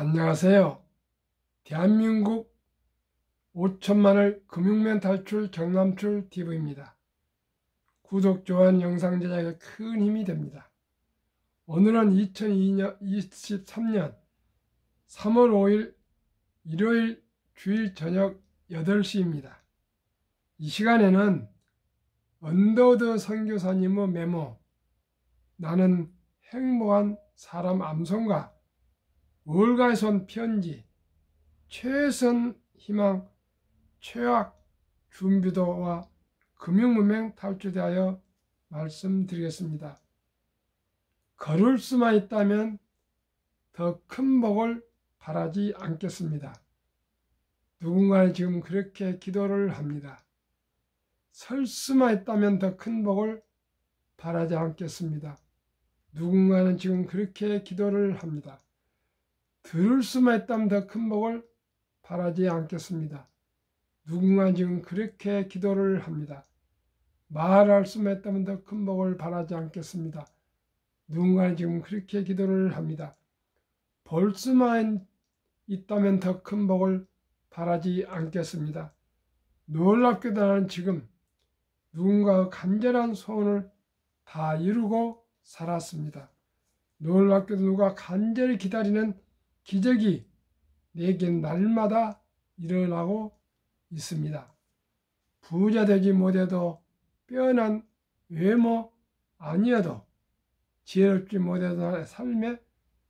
안녕하세요. 대한민국 5천만을 금융면 탈출 경남출 TV입니다. 구독, 좋아요, 영상 제작에 큰 힘이 됩니다. 오늘은 2023년 3월 5일 일요일 주일 저녁 8시입니다. 이 시간에는 언더우드 선교사님의 메모, 나는 행복한 사람 암송가, 월가에서 온 편지, 최선 희망, 최악 준비도와 금융문맹 탈출에 대하여 말씀드리겠습니다. 걸을 수만 있다면 더 큰 복을 바라지 않겠습니다. 누군가는 지금 그렇게 기도를 합니다. 설 수만 있다면 더 큰 복을 바라지 않겠습니다. 누군가는 지금 그렇게 기도를 합니다. 들을 수만 있다면 더 큰 복을 바라지 않겠습니다. 누군가 지금 그렇게 기도를 합니다. 말할 수만 있다면 더 큰 복을 바라지 않겠습니다. 누군가 지금 그렇게 기도를 합니다. 볼 수만 있다면 더 큰 복을 바라지 않겠습니다. 놀랍게도 나는 지금 누군가의 간절한 소원을 다 이루고 살았습니다. 놀랍게도 누가 간절히 기다리는 기적이 내게 날마다 일어나고 있습니다. 부자 되지 못해도 빼어난 외모 아니어도 지혜롭지 못해도 나의 삶에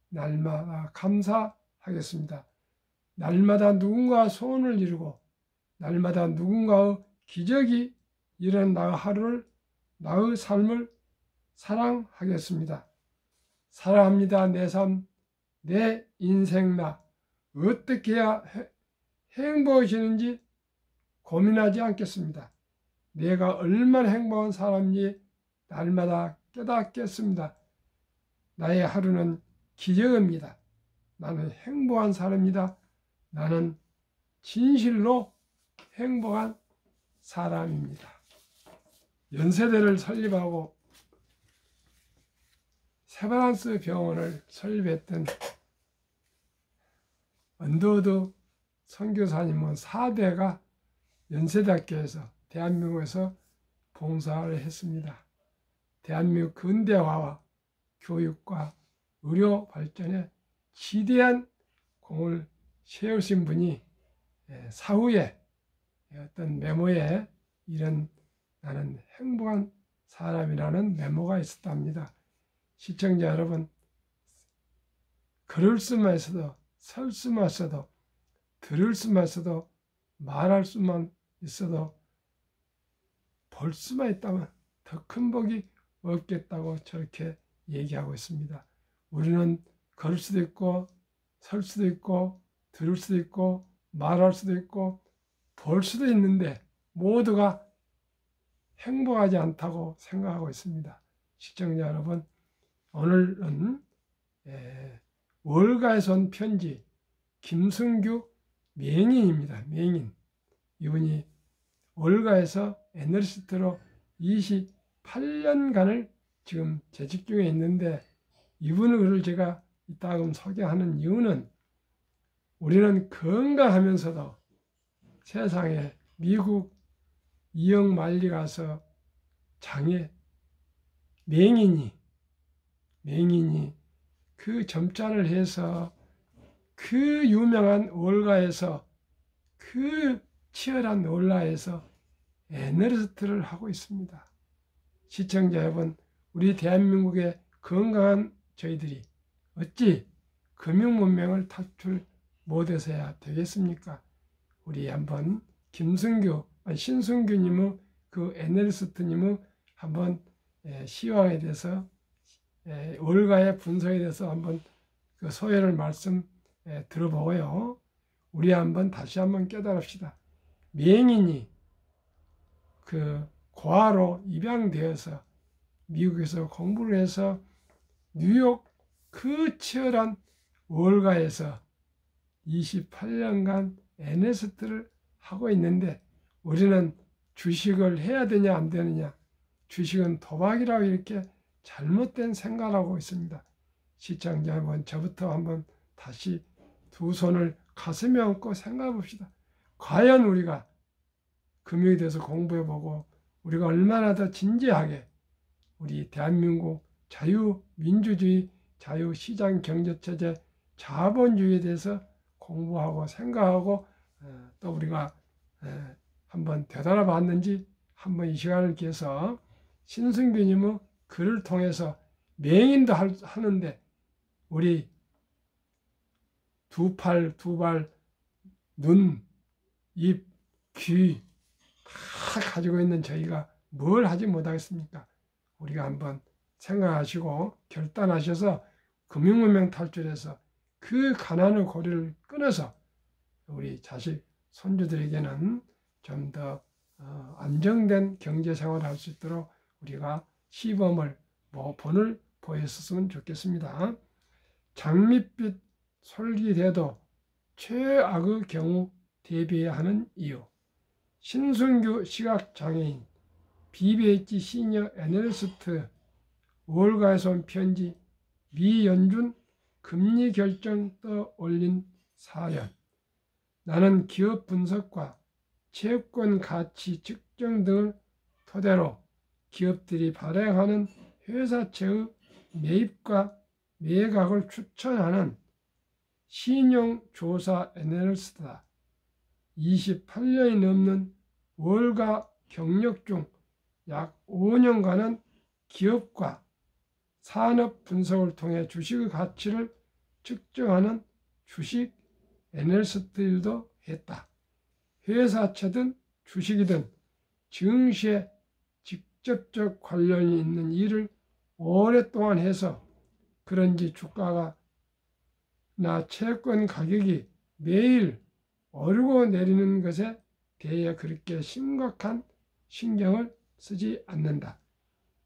날마다 감사하겠습니다. 날마다 누군가 소원을 이루고 날마다 누군가의 기적이 일어난 하루를 나의 삶을 사랑하겠습니다. 사랑합니다. 내 삶, 내 인생 나 어떻게 해야 행복해지는지 고민하지 않겠습니다. 내가 얼마나 행복한 사람인지 날마다 깨닫겠습니다. 나의 하루는 기적입니다. 나는 행복한 사람입니다. 나는 진실로 행복한 사람입니다. 연세대를 설립하고 세브란스 병원을 설립했던 언더우드 선교사님은 4대가 연세대학교에서 대한민국에서 봉사를 했습니다. 대한민국 근대화와 교육과 의료 발전에 지대한 공을 세우신 분이 사후에 어떤 메모에 이런 나는 행복한 사람이라는 메모가 있었답니다. 시청자 여러분, 걸을 수만 있어도 설 수만 있어도 들을 수만 있어도 말할 수만 있어도 볼 수만 있다면 더 큰 복이 없겠다고 저렇게 얘기하고 있습니다. 우리는 걸을 수도 있고 설 수도 있고 들을 수도 있고 말할 수도 있고 볼 수도 있는데 모두가 행복하지 않다고 생각하고 있습니다. 시청자 여러분, 오늘은 월가에서 온 편지, 김승규 맹인입니다. 맹인. 이분이 월가에서 애널리스트로 28년간을 지금 재직 중에 있는데 이분을 제가 이따금 소개하는 이유는 우리는 건강하면서도 세상에 미국 이역 말리 가서 장애 맹인이 그 점찬을 해서 그 유명한 월가에서 그 치열한 월가에서 애널리스트를 하고 있습니다. 시청자 여러분, 우리 대한민국의 건강한 저희들이 어찌 금융문맹을 탈출 못해서야 되겠습니까? 우리 한번 신승규님의 그 애널리스트님의 한번 시황에 대해서 월가의 분석에 대해서 한번 그 소회를 말씀 들어보고요. 우리 다시 한번 깨달읍시다. 맹인이 그 고아로 입양되어서 미국에서 공부를 해서 뉴욕 그 치열한 월가에서 28년간 애널리스트를 하고 있는데 우리는 주식을 해야 되냐 안 되느냐, 주식은 도박이라고 이렇게 잘못된 생각을 하고 있습니다. 시청자 여러분, 저부터 한번 다시 두 손을 가슴에 얹고 생각해 봅시다. 과연 우리가 금융에 대해서 공부해보고 우리가 얼마나 더 진지하게 우리 대한민국 자유민주주의, 자유시장 경제체제, 자본주의에 대해서 공부하고 생각하고 또 우리가 한번 되돌아봤는지 한번 이 시간을 기해서 신승규님의 글을 통해서 맹인도 하는데 우리 두 팔, 두 발, 눈, 입, 귀 다 가지고 있는 저희가 뭘 하지 못하겠습니까? 우리가 한번 생각하시고 결단하셔서 금융문명 탈출해서 그 가난의 고리를 끊어서 우리 자식, 손주들에게는 좀 더 안정된 경제생활을 할 수 있도록 우리가 시범을, 본을 보였으면 좋겠습니다. 장밋빛 솔깃해도 최악의 경우 대비해야 하는 이유. 신승규 시각장애인, BBH 시니어 애널리스트, 월가에서 온 편지, 미연준 금리 결정 떠올린 사연. 나는 기업 분석과 채권 가치 측정 등을 토대로 기업들이 발행하는 회사채의 매입과 매각을 추천하는 신용조사 애널리스트다. 28년이 넘는 월가 경력 중 약 5년간은 기업과 산업 분석을 통해 주식의 가치를 측정하는 주식 애널리스트 일도 했다. 회사채든 주식이든 증시에 직접적 관련이 있는 일을 오랫동안 해서 그런지 주가가 나 채권 가격이 매일 오르고 내리는 것에 대해 그렇게 심각한 신경을 쓰지 않는다.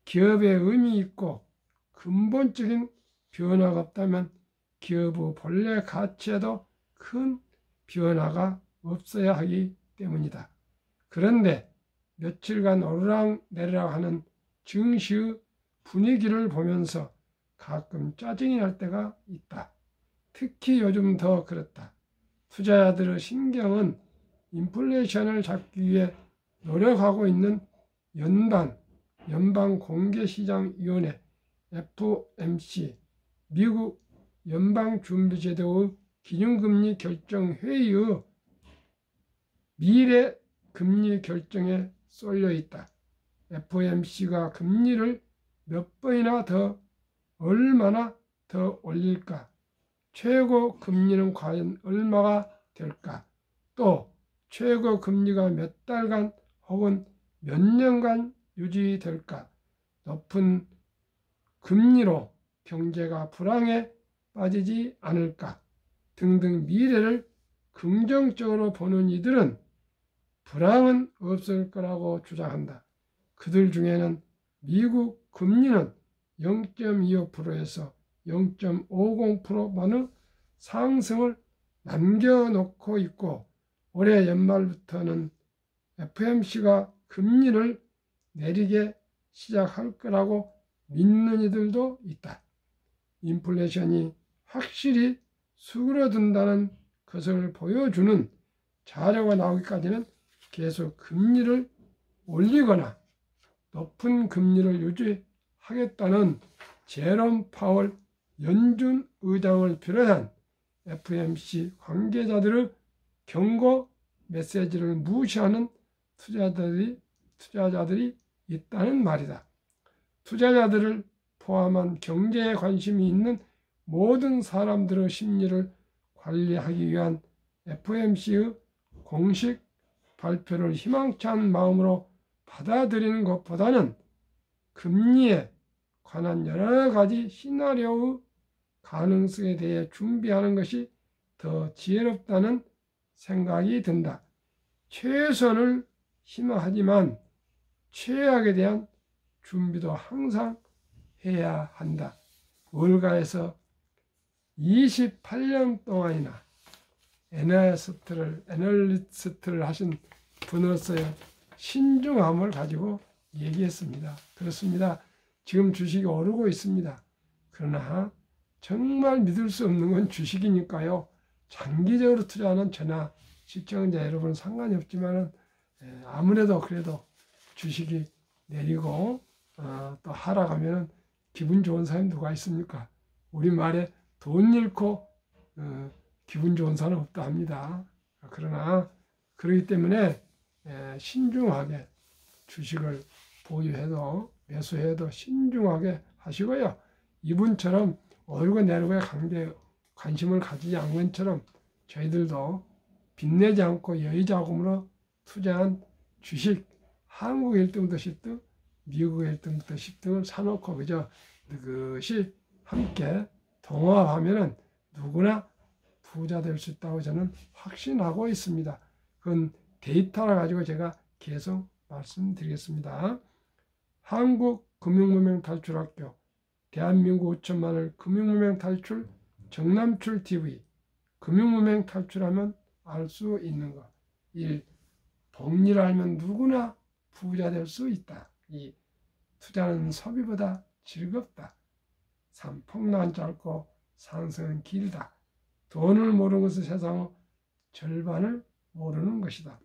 기업에 의미 있고 근본적인 변화가 없다면 기업의 본래 가치에도 큰 변화가 없어야 하기 때문이다. 그런데 며칠간 오르락내리락 하는 증시의 분위기를 보면서 가끔 짜증이 날 때가 있다. 특히 요즘 더 그렇다. 투자자들의 신경은 인플레이션을 잡기 위해 노력하고 있는 연방공개시장위원회 FOMC, 미국 연방준비제도의 기준금리 결정회의의 미래 금리 결정에 쏠려 있다. FOMC가 금리를 몇 번이나 더 얼마나 더 올릴까? 최고 금리는 과연 얼마가 될까? 또 최고 금리가 몇 달간 혹은 몇 년간 유지될까? 높은 금리로 경제가 불황에 빠지지 않을까? 등등 미래를 긍정적으로 보는 이들은 불황은 없을 거라고 주장한다. 그들 중에는 미국 금리는 0.25%에서 0.50%만의 상승을 남겨놓고 있고 올해 연말부터는 FOMC가 금리를 내리게 시작할 거라고 믿는 이들도 있다. 인플레이션이 확실히 수그러든다는 것을 보여주는 자료가 나오기까지는 계속 금리를 올리거나 높은 금리를 유지하겠다는 제롬 파월 연준 의장을 비롯한 FOMC 관계자들의 경고 메시지를 무시하는 투자자들이 있다는 말이다. 투자자들을 포함한 경제에 관심이 있는 모든 사람들의 심리를 관리하기 위한 FOMC의 공식 발표를 희망찬 마음으로 받아들이는 것보다는 금리에 관한 여러 가지 시나리오의 가능성에 대해 준비하는 것이 더 지혜롭다는 생각이 든다. 최선을 희망하지만 최악에 대한 준비도 항상 해야 한다. 월가에서 28년 동안이나 애널리스트를 하신 분으로서의 신중함을 가지고 얘기했습니다. 그렇습니다. 지금 주식이 오르고 있습니다. 그러나 정말 믿을 수 없는 건 주식이니까요. 장기적으로 투자하는 저나 시청자 여러분은 상관이 없지만 아무래도 그래도 주식이 내리고 또 하락하면 기분 좋은 사람이 누가 있습니까? 우리말에 돈 잃고 기분 좋은 사람은 없다 합니다. 그러나 그렇기 때문에 신중하게 주식을 보유해도 매수해도 신중하게 하시고요. 이분처럼 오르고 내리고에 관심을 가지지 않은 것처럼 저희들도 빚내지 않고 여유자금으로 투자한 주식 한국 1등부터 10등, 미국 1등부터 10등을 사놓고 그저 그것이 함께 동업하면은 누구나 부자 될 수 있다고 저는 확신하고 있습니다. 그건 데이터를 가지고 제가 계속 말씀드리겠습니다. 한국금융문명탈출학교, 대한민국 5천만을 금융문명 탈출, 정남출 TV, 금융문명 탈출하면 알 수 있는 것. 1. 복리를 알면 누구나 부자 될 수 있다. 2. 투자는 소비보다 즐겁다. 3. 폭락은 짧고 상승은 길다. 돈을 모르는 것은 세상의 절반을 모르는 것이다.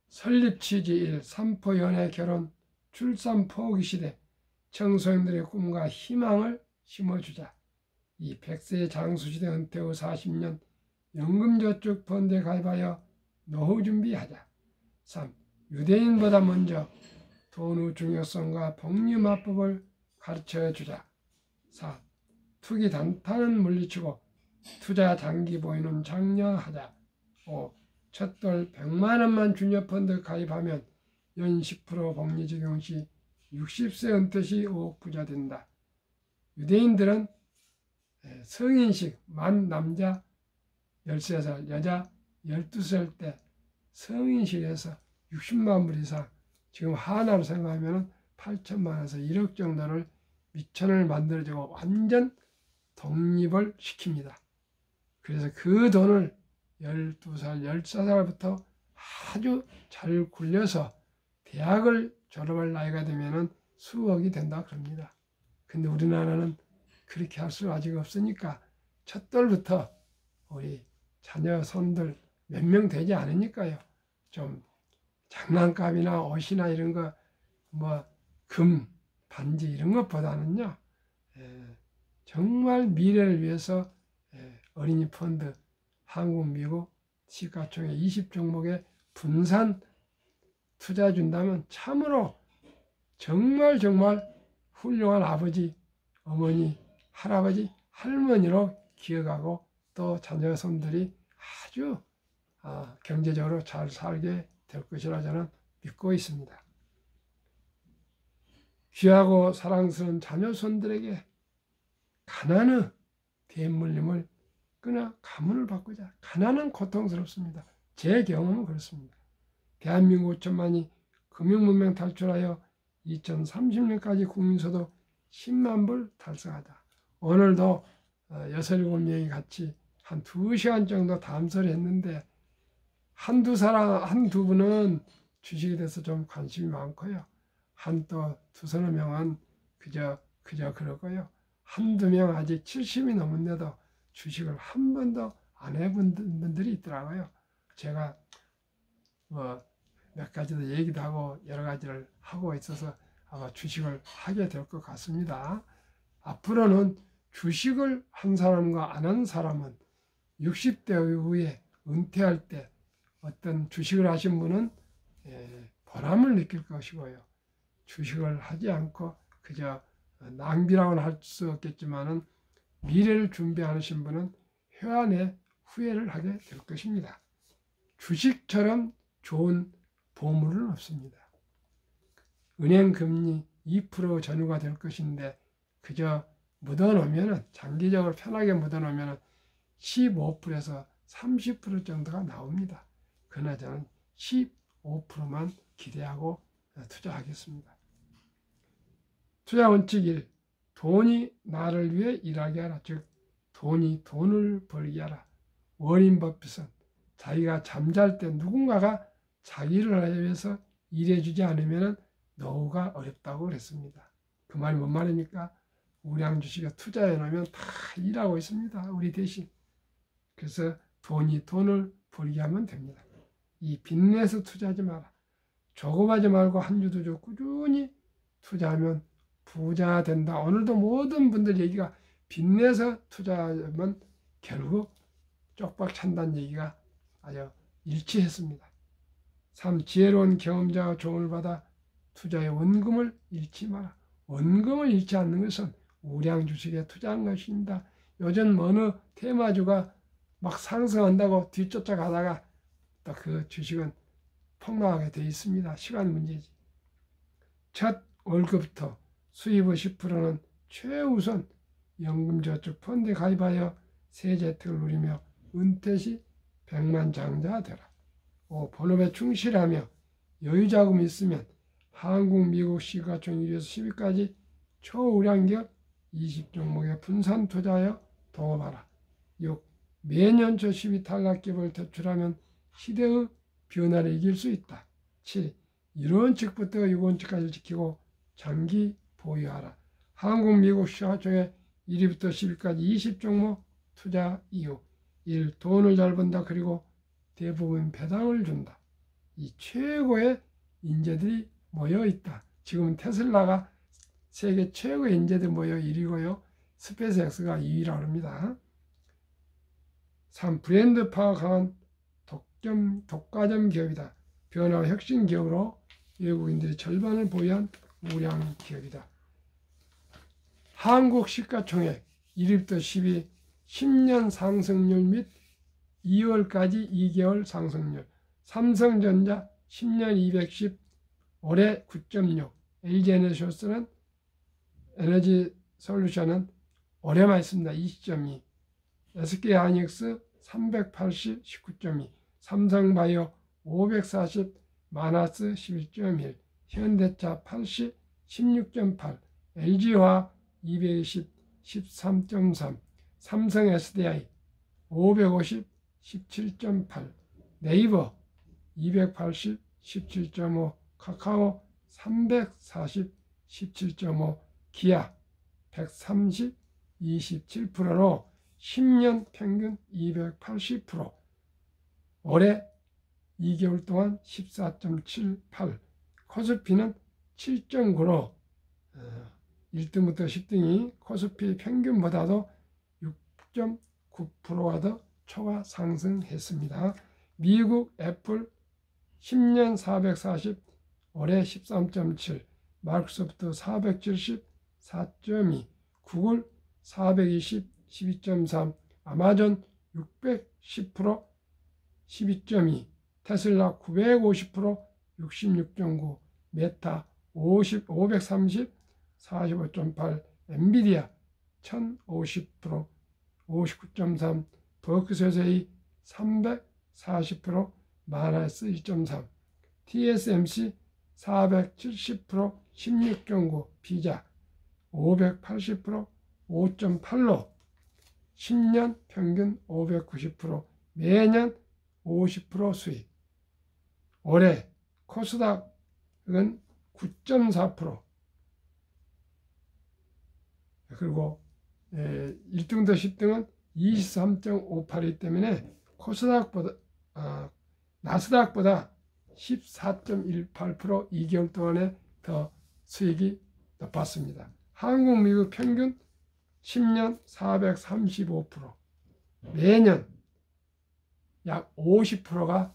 설립 취지 1. 삼포 연애 결혼 출산 포기 시대 청소년들의 꿈과 희망을 심어주자. 2. 100세 장수시대 은퇴 후 40년 연금저축 펀드에 가입하여 노후 준비하자. 3. 유대인보다 먼저 돈의 중요성과 복리마법을 가르쳐주자. 4. 투기 단타는 물리치고 투자 장기 보유는 장려하자. 5. 첫돌 100만 원만 주녀 펀드 가입하면 연 10% 복리 적용 시 60세 은퇴 시 5억 부자 된다. 유대인들은 성인식 만 남자 13살, 여자 12살 때 성인식에서 60만 불 이상, 지금 하나로 생각하면 8천만 원에서 1억 정도를 미천을 만들어주고 완전 독립을 시킵니다. 그래서 그 돈을 12살, 14살부터 아주 잘 굴려서 대학을 졸업할 나이가 되면 수억이 된다 그럽니다. 근데 우리나라는 그렇게 할 수 아직 없으니까 첫돌부터 우리 자녀 손들 몇 명 되지 않으니까요. 좀 장난감이나 옷이나 이런 거 뭐 금, 반지 이런 것보다는요. 정말 미래를 위해서 어린이 펀드 한국, 미국 시가총액 20종목에 분산 투자 준다면 참으로 정말 훌륭한 아버지, 어머니, 할아버지, 할머니로 기억하고 또 자녀 손들이 아주 경제적으로 잘 살게 될 것이라 저는 믿고 있습니다. 귀하고 사랑스러운 자녀 손들에게 가난의 대물림을 끊어 가문을 바꾸자. 가난은 고통스럽습니다. 제 경험은 그렇습니다. 대한민국 5천만이 금융문명 탈출하여 2030년까지 국민소득 10만 불 달성하자. 오늘도 6, 7명이 같이 한 2시간 정도 담소를 했는데 한두 분은 주식에 대해서 좀 관심이 많고요. 또 두서너 명은 그저 그러고요. 한두 명 아직 70이 넘었는데도 주식을 한 번도 안 해본 분들이 있더라고요. 제가 몇 가지도 얘기도 하고 여러 가지를 하고 있어서 아마 주식을 하게 될 것 같습니다. 앞으로는 주식을 한 사람과 안 한 사람은 60대 이후에 은퇴할 때 어떤 주식을 하신 분은 보람을 느낄 것이고요. 주식을 하지 않고 그저 낭비라고는 할 수 없겠지만은 미래를 준비 않으신 분은 회한의 후회를 하게 될 것입니다. 주식처럼 좋은 보물은 없습니다. 은행 금리 2% 전후가 될 것인데 그저 묻어놓으면 장기적으로 편하게 묻어놓으면 15%에서 30% 정도가 나옵니다. 그러나 저는 15%만 기대하고 투자하겠습니다. 투자 원칙 1. 돈이 나를 위해 일하게 하라. 즉 돈이 돈을 벌게 하라. 워린 버핏은 자기가 잠잘 때 누군가가 자기를 위해서 일해주지 않으면 노후가 어렵다고 그랬습니다. 그 말이 뭔 말입니까? 우량 주식에 투자해 놓으면 다 일하고 있습니다. 우리 대신. 그래서 돈을 벌게 하면 됩니다. 이 빚내서 투자하지 마라. 조급하지 말고 한 주도 주 꾸준히 투자하면 부자 된다. 오늘도 모든 분들 얘기가 빚내서 투자하면 결국 쪽박 찬다는 얘기가 아주 일치했습니다. 3. 지혜로운 경험자가 조언을 받아 투자의 원금을 잃지 마라. 원금을 잃지 않는 것은 우량 주식에 투자한 것입니다. 요즘 어느 테마주가 막 상승한다고 뒤쫓아가다가 또 그 주식은 폭락하게 되어 있습니다. 시간 문제지. 첫 월급부터 수입의 10%는 최우선 연금저축펀드에 가입하여 세제 혜택을 누리며 은퇴 시 백만장자 되라. 5. 본업에 충실하며 여유자금이 있으면 한국, 미국 시가총 1위에서 10위까지 초우량기업 20종목에 분산 투자하여 동업하라. 6. 매년 저 10위 탈락기업을 퇴출하면 시대의 변화를 이길 수 있다. 7. 이론칙부터 유권칙까지 지키고 장기 보유하라. 한국, 미국 시가총액 1위부터 10위까지 20종목 투자 이유. 1. 돈을 잘 번다. 그리고 대부분 배당을 준다. 이 최고의 인재들이 모여 있다. 지금 테슬라가 세계 최고의 인재들 모여 1위고요. 스페이스X가 2위라고 합니다. 3. 브랜드 파워 강한 독과점 기업이다. 변화와 혁신 기업으로 외국인들이 절반을 보유한 우량 기업이다. 한국 시가총액 1위부터 10위 10년 상승률 및 2월까지 2개월 상승률. 삼성전자 10년 210, 올해 9.6. LG에너지솔루션은 에너지솔루션은 올해만 있습니다. 20.2. SK하이닉스 380, 19.2. 삼성바이오 540, 마나스 11.1. 현대차 80, 16.8. LG화학 220, 13.3. 삼성 SDI 550, 17.8. 네이버 280, 17.5. 카카오 340, 17.5. 기아 130, 27%로 10년 평균 280%. 올해 2개월 동안 14.78. 코스피는 7.9로 1등부터 10등이 코스피 평균보다도 6.9%가 더 초과 상승했습니다. 미국 애플 10년 440, 올해 13.7. 마이크로소프트 470, 4.2. 구글 420, 12.3. 아마존 610%, 12.2. 테슬라 950%, 66.9. 메타 530, 45.8. 엔비디아 1050%, 59.3. 버크셔세이 340%, 마이너스 1.3. TSMC 470%, 16.9. 비자 580%, 5.8로 10년 평균 590%, 매년 50% 수익. 올해 코스닥은 9.4%. 그리고 1등부터 10등은 23.58이기 때문에 나스닥보다 14.18% 2개월 동안에 더 수익이 높았습니다. 한국, 미국 평균 10년 435%. 매년 약 50%가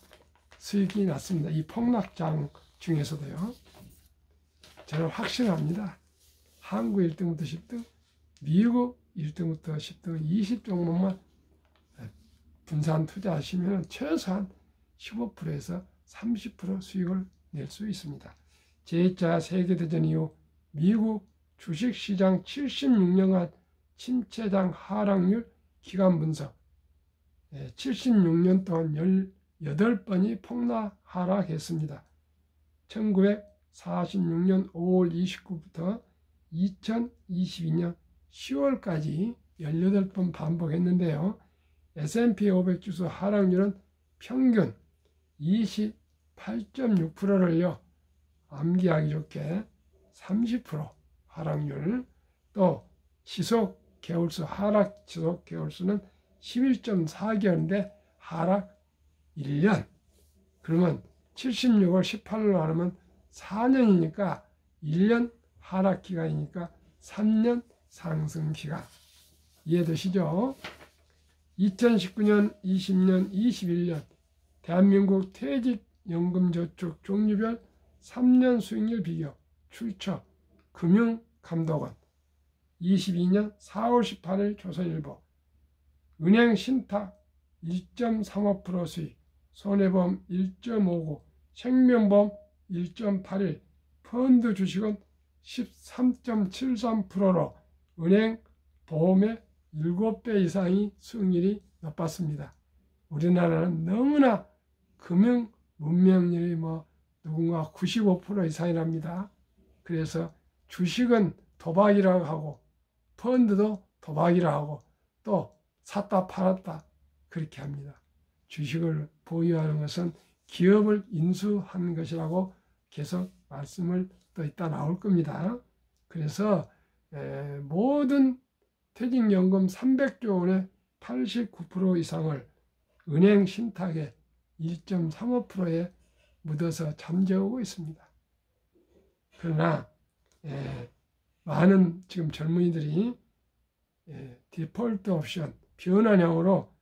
수익이 났습니다. 이 폭락장 중에서도요. 저는 확신합니다. 한국 1등부터 10등, 미국 1등부터 10등 20종목만 분산 투자하시면 최소한 15%에서 30% 수익을 낼 수 있습니다. 제2차 세계대전 이후 미국 주식시장 76년간 침체장 하락률 기간 분석. 76년 동안 18번이 폭락 하락했습니다. 1946년 5월 29일부터 2022년 10월까지 18번 반복했는데요. S&P 500 지수 하락률은 평균 28.6%를요. 암기하기 좋게 30% 하락률, 또 지속 개월수, 하락 지속 개월수는 11.4개월인데 하락 1년. 그러면 76월 18일 나누면 4년이니까 1년 하락 기간이니까 3년 상승 기간. 이해되시죠? 2019년, 20년, 21년 대한민국 퇴직연금저축 종류별 3년 수익률 비교 출처 금융감독원 22년 4월 18일 조선일보 은행 신탁 1.35% 수익 손해보험 1.59 생명보험 1.81 펀드 주식은 13.73%로 은행 보험의 7배 이상이 수익률이 높았습니다. 우리나라는 너무나 금융 문명률이 누군가 95% 이상이랍니다. 그래서 주식은 도박이라고 하고 펀드도 도박이라고 하고 또 샀다 팔았다 그렇게 합니다. 주식을 보유하는 것은 기업을 인수하는 것이라고 계속 말씀을 또 이따 나올 겁니다. 그래서 모든 퇴직연금 300조 원의 89% 이상을 은행 신탁의 1.35%에 묻어서 잠재우고 있습니다. 그러나 많은 지금 젊은이들이 디폴트 옵션, 변환형으로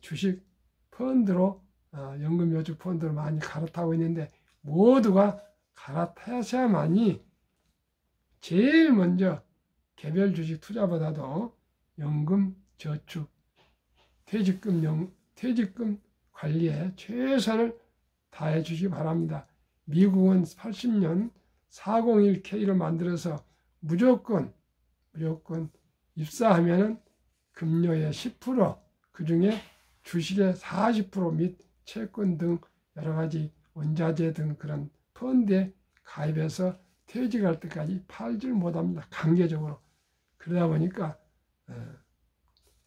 주식 펀드로 연금저축 펀드로 많이 갈아타고 있는데 모두가 갈아타셔야만이 제일 먼저 개별 주식 투자보다도 연금, 저축, 퇴직금 관리에 최선을 다해 주시기 바랍니다. 미국은 80년 401k를 만들어서 무조건 입사하면은 급료의 10%, 그 중에 주식의 40% 및 채권 등 여러 가지 원자재 등 그런 펀드에 가입해서 퇴직할 때까지 팔질 못합니다. 강제적으로. 그러다 보니까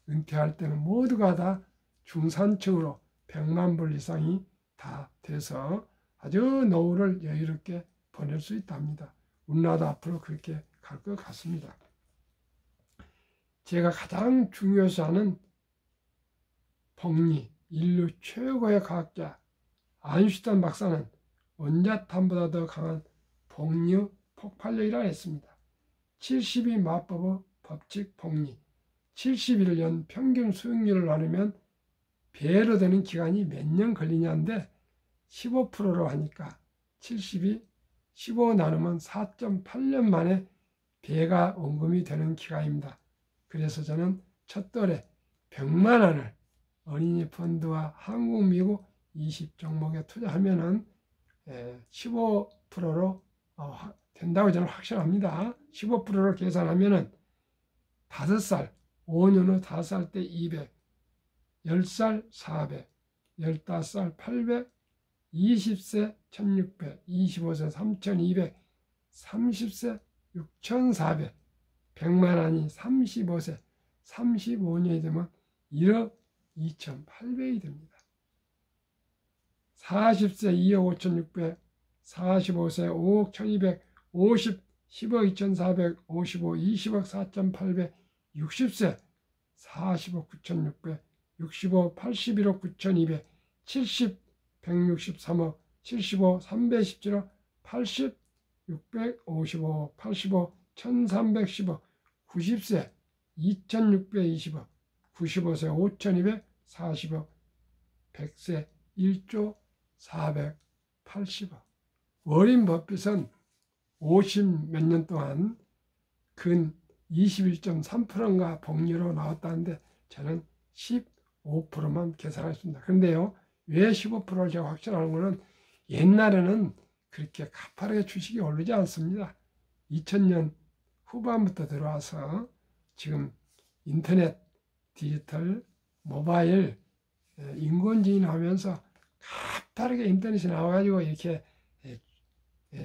은퇴할 때는 모두가 다 중산층으로 100만 불 이상이 다 돼서 아주 노후를 여유롭게 보낼 수 있답니다. 우리나라도 앞으로 그렇게 갈 것 같습니다. 제가 가장 중요시 하는 복리, 인류 최고의 과학자 아인슈타인 박사는 원자탄보다 더 강한 복리의 폭발력이라 했습니다. 72 마법의 법칙 복리, 71년 평균 수익률을 나누면 배로 되는 기간이 몇 년 걸리냐인데 15%로 하니까 72, 15 나누면 4.8년 만에 배가 원금이 되는 기간입니다. 그래서 저는 첫돌에 100만 원을 어린이 펀드와 한국, 미국 20종목에 투자하면은 15%로 된다고 저는 확신합니다. 15%로 계산하면은 5살, 5년 후 5살 때 200, 10살 400, 15살 800, 20세 1600, 25세 3200, 30세 6400, 100만 원이 35세, 35년이 되면 1억 2800이 됩니다. 40세 2억 5600, 45세 5억 1200, 50, 10억 2400, 55, 20억 4800, 60세 40억 9600, 65, 81억 9200, 70, 163억, 75, 317억, 80, 655, 85, 1310억, 90세 2620억, 95세 5240억, 100세 1조 480억. 워렌 버핏은 50 몇 년 동안 근 21.3%인가 복리로 나왔다는데 저는 15%만 계산했습니다. 그런데요, 왜 15%를 제가 확신하는 것은 옛날에는 그렇게 가파르게 주식이 오르지 않습니다. 2000년 후반부터 들어와서 지금 인터넷, 디지털, 모바일, 인공지능 하면서 가파르게 인터넷이 나와가지고 이렇게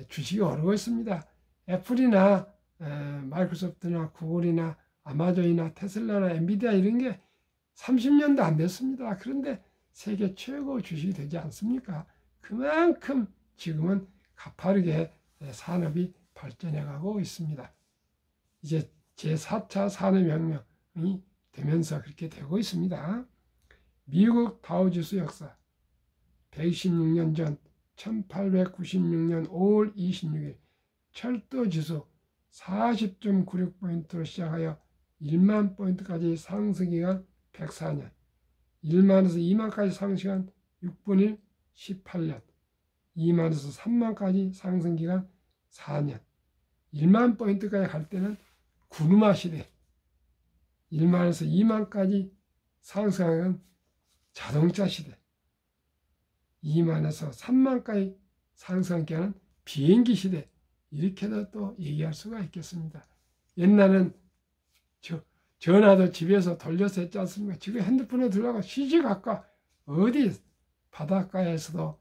주식이 오르고 있습니다. 애플이나 마이크로소프트나 구글이나 아마존이나 테슬라나 엔비디아 이런 게 30년도 안 됐습니다. 그런데 세계 최고 주식이 되지 않습니까? 그만큼 지금은 가파르게 산업이 발전해 가고 있습니다. 이제 제4차 산업혁명이 되면서 그렇게 되고 있습니다. 미국 다우지수 역사 126년 전 1896년 5월 26일 철도지수 40.96포인트로 시작하여 1만 포인트까지 상승기간 104년, 1만에서 2만까지 상승한 6분의 18년, 2만에서 3만까지 상승기간 4년, 1만 포인트까지 갈 때는 구루마 시대, 1만에서 2만까지 상승하는 자동차 시대, 2만에서 3만까지 상승하는 비행기 시대, 이렇게도 또 얘기할 수가 있겠습니다. 옛날엔 전화도 집에서 돌려서 했지 않습니까? 지금 핸드폰에 들어가고 시시각각 어디 바닷가에서도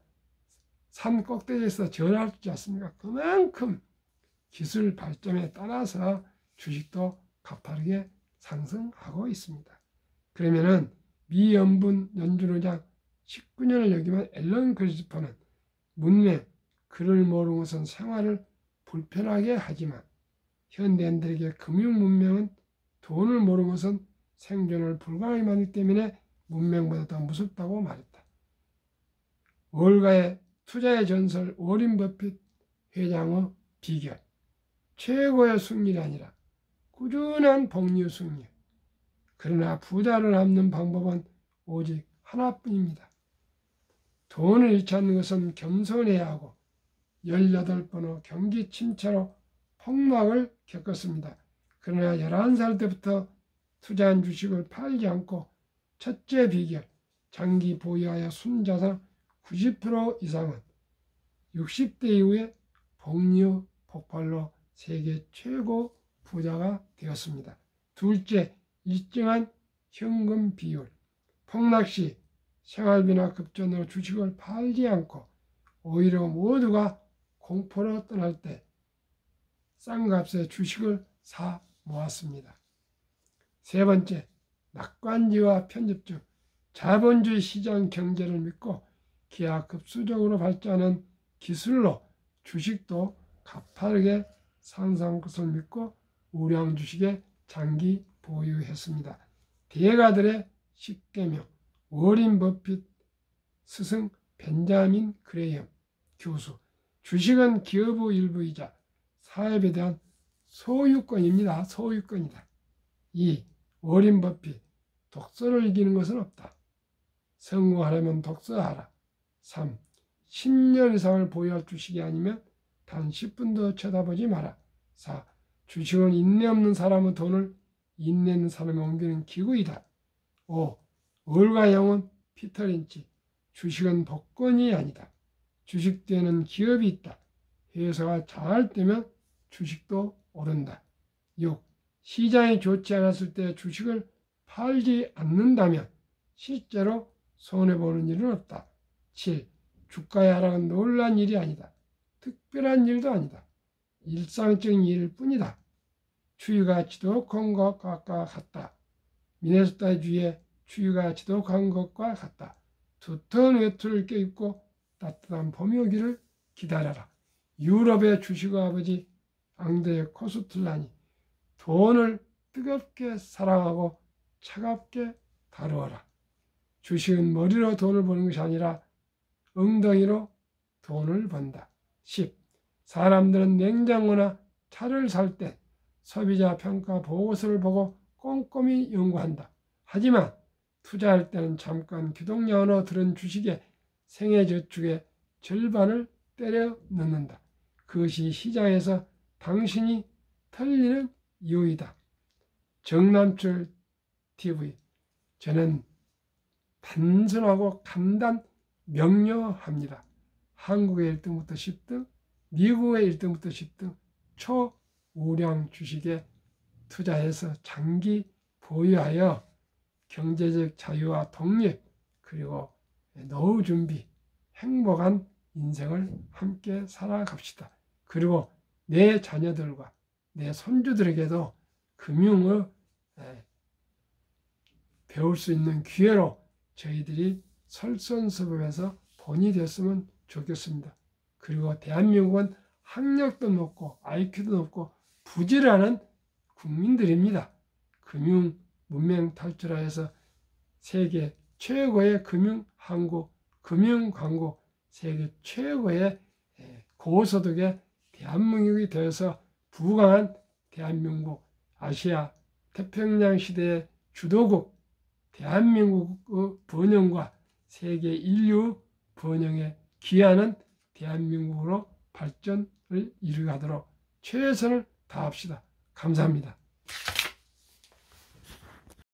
산 꼭대기에서 전화할 수 있지 않습니까? 그만큼 기술 발전에 따라서 주식도 가파르게 상승하고 있습니다. 그러면은 미연분 연준의장 19년을 여기면 앨런 그리스퍼는 문맹, 글을 모르는 것은 생활을 불편하게 하지만 현대인들에게 금융 문명은 돈을 모르는 것은 생존을 불가하게 만들기 때문에 문명보다 더 무섭다고 말했다. 월가의 투자의 전설 워린 버핏 회장의 비결, 최고의 승률이 아니라 꾸준한 복리 승률. 그러나 부자를 잡는 방법은 오직 하나뿐입니다. 돈을 잃지 않는 것은 겸손해야 하고 18번의 경기 침체로 폭락을 겪었습니다. 그러나 11살 때부터 투자한 주식을 팔지 않고 첫째 비결, 장기 보유하여 순자산 90% 이상은 60대 이후에 복리 폭발로 세계 최고 부자가 되었습니다. 둘째, 일정한 현금 비율. 폭락 시 생활비나 급전으로 주식을 팔지 않고 오히려 모두가 공포로 떠날 때 싼 값에 주식을 사 모았습니다. 세 번째, 낙관지와 편집증. 자본주의 시장 경제를 믿고 기하급수적으로 발전하는 기술로 주식도 가파르게 상승할 것을 믿고 우량 주식에 장기 보유했습니다. 대가들의 10계명, 워린 버핏 스승 벤자민 그레이엄 교수. 주식은 기업의 일부이자 사업에 대한 소유권입니다. 소유권이다. 2. 워린 버핏 독서를 이기는 것은 없다. 성공하려면 독서하라. 3. 10년 이상을 보유할 주식이 아니면 단 10분도 쳐다보지 마라. 4. 주식은 인내 없는 사람의 돈을 인내 있는 사람에 옮기는 기구이다. 5. 월가 영혼 피터 린치. 주식은 복권이 아니다. 주식 뒤에는 기업이 있다. 회사가 잘 되면 주식도 오른다. 6. 시장이 좋지 않았을 때 주식을 팔지 않는다면 실제로 손해보는 일은 없다. 7. 주가의 하락은 놀란 일이 아니다. 특별한 일도 아니다. 일상적인 일일 뿐이다. 추위가 지독한 것과 같다. 미네소타 주에 추위가 지독한 것과 같다. 두터운 외투를 껴입고 따뜻한 봄이 오기를 기다려라. 유럽의 주식의 아버지 앙드레 코스툴라니 돈을 뜨겁게 사랑하고 차갑게 다루어라. 주식은 머리로 돈을 버는 것이 아니라 엉덩이로 돈을 번다. 10. 사람들은 냉장고나 차를 살 때 소비자 평가 보고서를 보고 꼼꼼히 연구한다. 하지만 투자할 때는 잠깐 기동량으로 들은 주식의 생애저축의 절반을 때려 넣는다. 그것이 시장에서 당신이 털리는 이유이다. 정남철 TV. 저는 단순하고 간단 명료합니다. 한국의 1등부터 10등, 미국의 1등부터 10등 초우량 주식에 투자해서 장기 보유하여 경제적 자유와 독립 그리고 노후 준비, 행복한 인생을 함께 살아갑시다. 그리고 내 자녀들과 내 손주들에게도 금융을 배울 수 있는 기회로 저희들이 설선수범해서 본이 됐으면 좋겠습니다. 그리고 대한민국은 학력도 높고 IQ도 높고 부지런한 국민들입니다. 금융 문명 탈출하여서 세계 최고의 금융 광고, 세계 최고의 고소득의 대한민국이 되어서 부강한 대한민국, 아시아 태평양 시대의 주도국, 대한민국의 번영과 세계 인류 번영에 기하는 대한민국으로 발전을 이루도록 최선을 다합시다. 감사합니다.